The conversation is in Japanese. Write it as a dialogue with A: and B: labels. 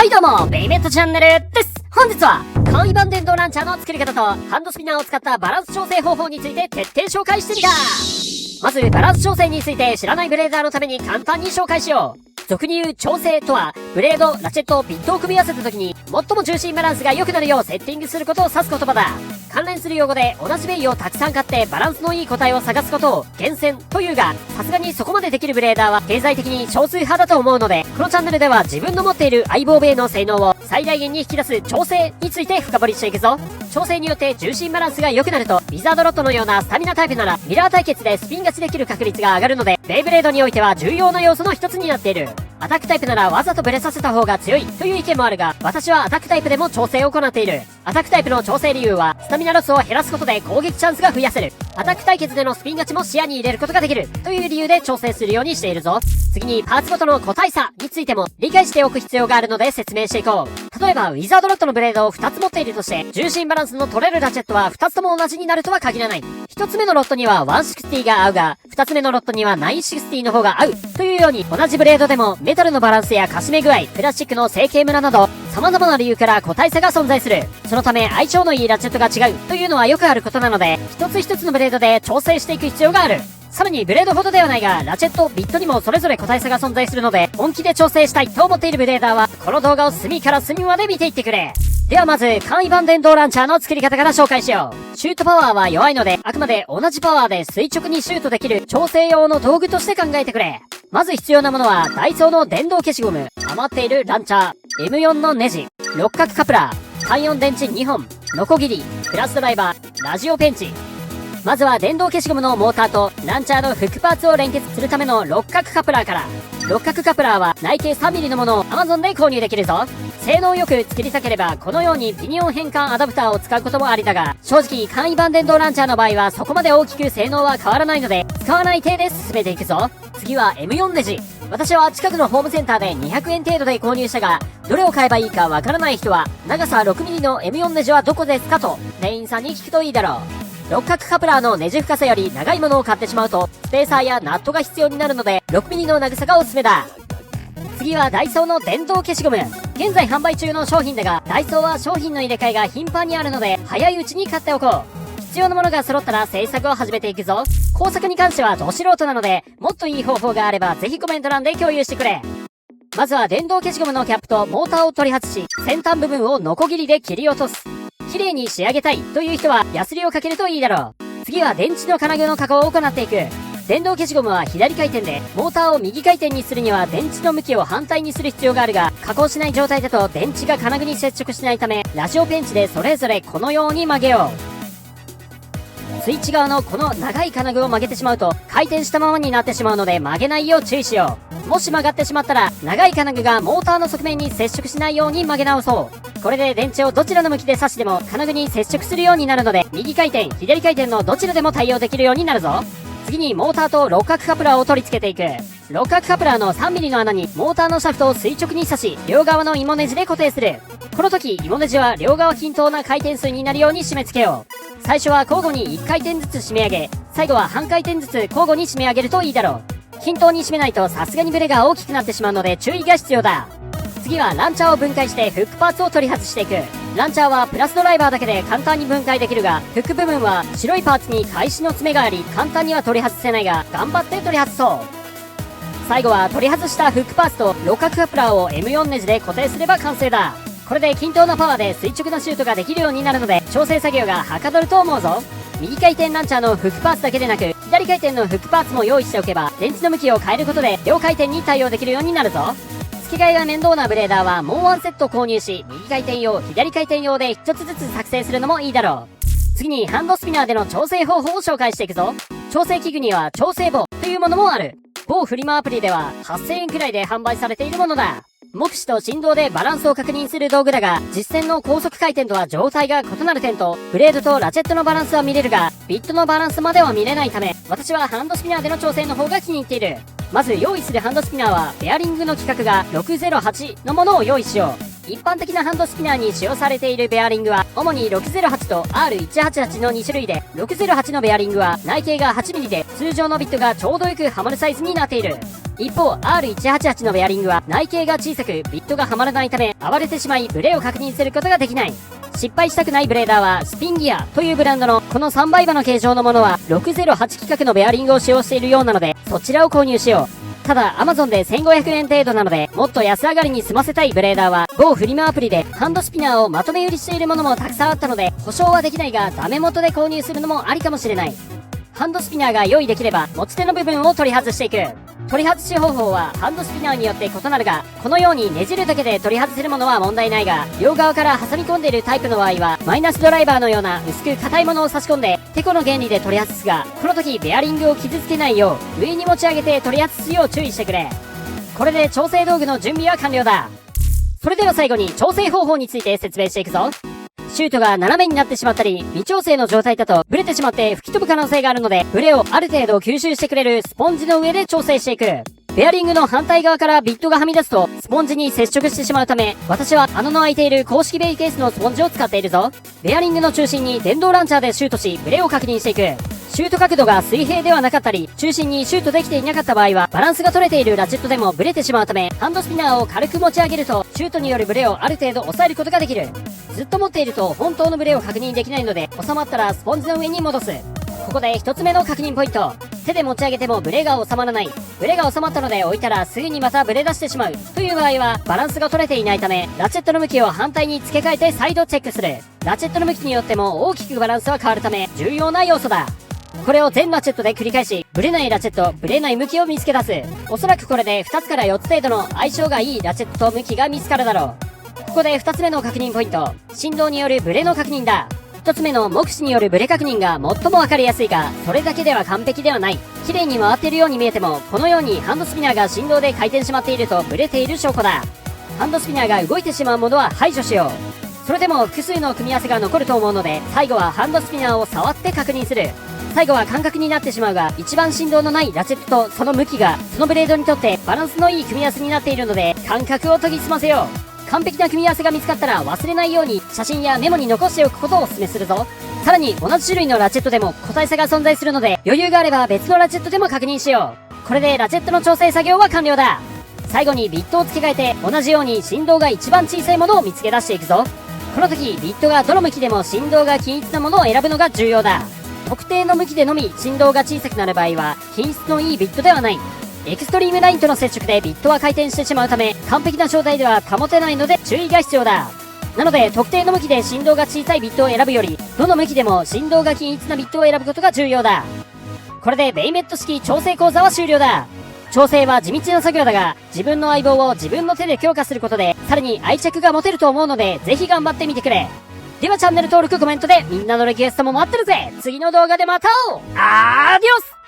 A: はいどうも、ベイメットチャンネルです。本日は、簡易版電動ランチャーの作り方と、ハンドスピナーを使ったバランス調整方法について徹底紹介してみた。まず、バランス調整について知らないブレーダーのために簡単に紹介しよう。俗に言う調整とは、ブレード、ラチェット、ビットを組み合わせた時に、最も重心バランスが良くなるようセッティングすることを指す言葉だ。関連する用語で、同じベイをたくさん買ってバランスのいい個体を探すことを、厳選というが、さすがにそこまでできるブレーダーは経済的に少数派だと思うので、このチャンネルでは自分の持っている相棒ベイの性能を最大限に引き出す調整について深掘りしていくぞ。調整によって重心バランスが良くなると、ウィザードロットのようなスタミナタイプなら、ミラー対決でスピン勝ちできる確率が上がるので、ベイブレードにおいては重要な要素の一つになっている。アタックタイプならわざとブレさせた方が強いという意見もあるが、私はアタックタイプでも調整を行っている。アタックタイプの調整理由は、スタミナロスを減らすことで攻撃チャンスが増やせる。アタック対決でのスピン勝ちも視野に入れることができるという理由で調整するようにしているぞ。次にパーツごとの個体差についても理解しておく必要があるので説明していこう。例えばウィザードロットのブレードを2つ持っているとして、重心バランスの取れるラチェットは2つとも同じになるとは限らない。1つ目のロットには160が合うが、2つ目のロットには960の方が合うというように、同じブレードでもメタルのバランスやかしめ具合、プラスチックの成形ムラなど様々な理由から個体差が存在する。そのため相性のいいラチェットが違うというのはよくあることなので、一つ一つのブレードで調整していく必要がある。さらにブレードほどではないが、ラチェット、ビットにもそれぞれ個体差が存在するので、本気で調整したいと思っているブレーダーは、この動画を隅から隅まで見ていってくれ。ではまず、簡易版電動ランチャーの作り方から紹介しよう。シュートパワーは弱いので、あくまで同じパワーで垂直にシュートできる調整用の道具として考えてくれ。まず必要なものは、ダイソーの電動消しゴム、余っているランチャー、M4 のネジ、六角カプラー、単4電池2本、ノコギリ、プラスドライバー、ラジオペンチ。まずは電動消しゴムのモーターとランチャーのフックパーツを連結するための六角カプラーから。六角カプラーは内径 3mm のものを Amazon で購入できるぞ。性能よく作りたければこのようにピニオン変換アダプターを使うこともありだが、正直簡易版電動ランチャーの場合はそこまで大きく性能は変わらないので、使わない体で進めていくぞ。次は M4 ネジ。私は近くのホームセンターで200円程度で購入したが、どれを買えばいいかわからない人は、長さ 6mm の M4 ネジはどこですかと店員さんに聞くといいだろう。六角カプラーのネジ深さより長いものを買ってしまうと、スペーサーやナットが必要になるので、6mm の長さがおすすめだ。次はダイソーの電動消しゴム。現在販売中の商品だが、ダイソーは商品の入れ替えが頻繁にあるので、早いうちに買っておこう。必要なものが揃ったら製作を始めていくぞ。工作に関してはど素人なので、もっといい方法があればぜひコメント欄で共有してくれ。まずは電動消しゴムのキャップとモーターを取り外し、先端部分をノコギリで切り落とす。綺麗に仕上げたいという人はヤスリをかけるといいだろう。次は電池の金具の加工を行っていく。電動消しゴムは左回転で、モーターを右回転にするには電池の向きを反対にする必要があるが、加工しない状態だと電池が金具に接触しないため、ラジオペンチでそれぞれこのように曲げよう。スイッチ側のこの長い金具を曲げてしまうと、回転したままになってしまうので曲げないよう注意しよう。もし曲がってしまったら、長い金具がモーターの側面に接触しないように曲げ直そう。これで電池をどちらの向きで刺しても金具に接触するようになるので、右回転、左回転のどちらでも対応できるようになるぞ。次にモーターと六角カプラーを取り付けていく。六角カプラーの 3mm の穴にモーターのシャフトを垂直に刺し、両側の芋ネジで固定する。この時、芋ネジは両側均等な回転数になるように締め付けよう。最初は交互に1回転ずつ締め上げ、最後は半回転ずつ交互に締め上げるといいだろう。均等に締めないとさすがにブレが大きくなってしまうので注意が必要だ。次はランチャーを分解してフックパーツを取り外していく。ランチャーはプラスドライバーだけで簡単に分解できるが、フック部分は白いパーツに返しの爪があり、簡単には取り外せないが、頑張って取り外そう。最後は取り外したフックパーツと六角カプラーを M4 ネジで固定すれば完成だ。これで均等なパワーで垂直なシュートができるようになるので、調整作業がはかどると思うぞ。右回転ランチャーのフックパーツだけでなく、左回転のフックパーツも用意しておけば、電池の向きを変えることで両回転に対応できるようになるぞ。付け替えが面倒なブレーダーはもうワンセット購入し、右回転用、左回転用で一つずつ作成するのもいいだろう。次にハンドスピナーでの調整方法を紹介していくぞ。調整器具には調整棒というものもある。某フリマアプリでは8000円くらいで販売されているものだ。目視と振動でバランスを確認する道具だが、実践の高速回転とは状態が異なる点と、ブレードとラチェットのバランスは見れるが、ビットのバランスまでは見れないため、私はハンドスピナーでの調整の方が気に入っている。まず用意するハンドスピナーは、ベアリングの規格が608のものを用意しよう。一般的なハンドスピナーに使用されているベアリングは、主に608と R188 の2種類で、608のベアリングは内径が 8mm で、通常のビットがちょうどよくはまるサイズになっている。一方、R188 のベアリングは内径が小さくビットがはまらないため、暴れてしまいブレを確認することができない。失敗したくないブレーダーは、スピンギアというブランドのこの3倍刃の形状のものは、608規格のベアリングを使用しているようなので、そちらを購入しよう。ただ、Amazon で1500円程度なので、もっと安上がりに済ませたいブレーダーは、某フリマアプリでハンドスピナーをまとめ売りしているものもたくさんあったので、保証はできないが、ダメ元で購入するのもありかもしれない。ハンドスピナーが用意できれば、持ち手の部分を取り外していく。取り外し方法はハンドスピナーによって異なるが、このようにねじるだけで取り外せるものは問題ないが、両側から挟み込んでいるタイプの場合は、マイナスドライバーのような薄く硬いものを差し込んで、テコの原理で取り外すが、この時ベアリングを傷つけないよう、上に持ち上げて取り外すよう注意してくれ。これで調整道具の準備は完了だ。それでは最後に調整方法について説明していくぞ。シュートが斜めになってしまったり、微調整の状態だとブレてしまって吹き飛ぶ可能性があるので、ブレをある程度吸収してくれるスポンジの上で調整していく。ベアリングの反対側からビットがはみ出すと、スポンジに接触してしまうため、私は穴の開いている公式ベイケースのスポンジを使っているぞ。ベアリングの中心に電動ランチャーでシュートし、ブレを確認していく。シュート角度が水平ではなかったり、中心にシュートできていなかった場合は、バランスが取れているラチェットでもブレてしまうため、ハンドスピナーを軽く持ち上げると、シュートによるブレをある程度抑えることができる。ずっと持っていると本当のブレを確認できないので、収まったらスポンジの上に戻す。ここで一つ目の確認ポイント。手で持ち上げてもブレが収まらない。ブレが収まったので置いたらすぐにまたブレ出してしまう。という場合は、バランスが取れていないため、ラチェットの向きを反対に付け替えて再度チェックする。ラチェットの向きによっても大きくバランスは変わるため、重要な要素だ。これを全ラチェットで繰り返し、ブレないラチェット、ブレない向きを見つけ出す。おそらくこれで2つから4つ程度の相性がいいラチェットと向きが見つかるだろう。ここで2つ目の確認ポイント。振動によるブレの確認だ。1つ目の目視によるブレ確認が最もわかりやすいが、それだけでは完璧ではない。綺麗に回っているように見えても、このようにハンドスピナーが振動で回転しまっているとブレている証拠だ。ハンドスピナーが動いてしまうものは排除しよう。それでも複数の組み合わせが残ると思うので、最後はハンドスピナーを触って確認する。最後は感覚になってしまうが、一番振動のないラチェットとその向きが、そのブレードにとってバランスのいい組み合わせになっているので、感覚を研ぎ澄ませよう。完璧な組み合わせが見つかったら忘れないように写真やメモに残しておくことをお勧めするぞ。さらに同じ種類のラチェットでも個体差が存在するので、余裕があれば別のラチェットでも確認しよう。これでラチェットの調整作業は完了だ。最後にビットを付け替えて、同じように振動が一番小さいものを見つけ出していくぞ。この時ビットがどの向きでも振動が均一なものを選ぶのが重要だ。特定の向きでのみ振動が小さくなる場合は品質のいいビットではない。エクストリームラインとの接触でビットは回転してしまうため、完璧な状態では保てないので注意が必要だ。なので特定の向きで振動が小さいビットを選ぶより、どの向きでも振動が均一なビットを選ぶことが重要だ。これでベイメット式調整講座は終了だ。調整は地道な作業だが、自分の相棒を自分の手で強化することで、さらに愛着が持てると思うので、ぜひ頑張ってみてくれ。ではチャンネル登録、コメントでみんなのリクエストも待ってるぜ。次の動画でまた会おう。アディオス。